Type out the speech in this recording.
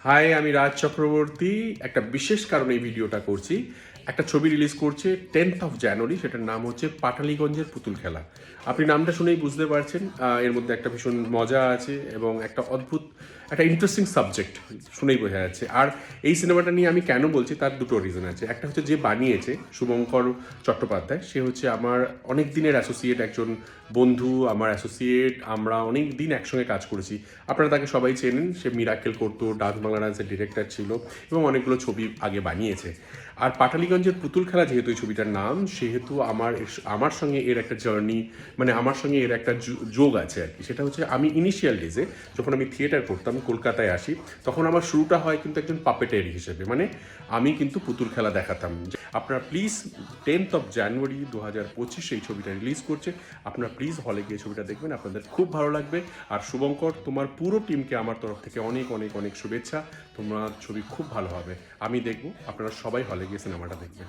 High, আমি রাজ চক্রবর্তী। একটা বিশেষ কারণে এই ভিডিওটা করছি। একটা ছবি রিলিজ করছে 10th of January, সেটার নাম হচ্ছে পাটালিগঞ্জের পুতুল খেলা। আপনি নামটা শুনেই বুঝতে পারছেন এর মধ্যে একটা ভীষণ মজা আছে এবং একটা অদ্ভুত, একটা ইন্টারেস্টিং সাবজেক্ট শুনেই বোঝা যাচ্ছে। আর এই সিনেমাটা নিয়ে আমি কেন বলছি তার দুটো রিজন আছে। একটা হচ্ছে যে বানিয়েছে শুভঙ্কর চট্টোপাধ্যায়, সে হচ্ছে আমার অনেক দিনের অ্যাসোসিয়েট, একজন বন্ধু, আমার অ্যাসোসিয়েট। আমরা অনেক দিন একসঙ্গে কাজ করেছি। আপনারা তাকে সবাই চেনেন, সে মিরাকেল করতো, ডাচ বাংলা ডান্সের ডিরেক্টর ছিল এবং অনেকগুলো ছবি আগে বানিয়েছে। আর পাটালিগঞ্জের পুতুল খেলা যেহেতু এই ছবিটার নাম, সেহেতু আমার সঙ্গে এর একটা জার্নি, মানে আমার সঙ্গে এর একটা যোগ আছে আর কি। সেটা হচ্ছে আমি ইনিশিয়াল ডেজে যখন আমি থিয়েটার করতাম, কলকাতায় আসি, তখন আমার শুরুটা হয় কিন্তু একজন পাপেটারি হিসেবে, মানে আমি কিন্তু পুতুল খেলা দেখাতাম। আপনারা প্লিজ 10th of January 2025 এই ছবিটা রিলিজ করছে, আপনারা প্লিজ হলে গিয়ে ছবিটা দেখবেন, আপনাদের খুব ভালো লাগবে। আর শুভঙ্কর, তোমার পুরো টিমকে আমার তরফ থেকে অনেক অনেক অনেক শুভেচ্ছা। তোমার ছবি খুব ভালো হবে, আমি দেখব। আপনারা সবাই হলে গিয়ে সিনেমাটা দেখবেন।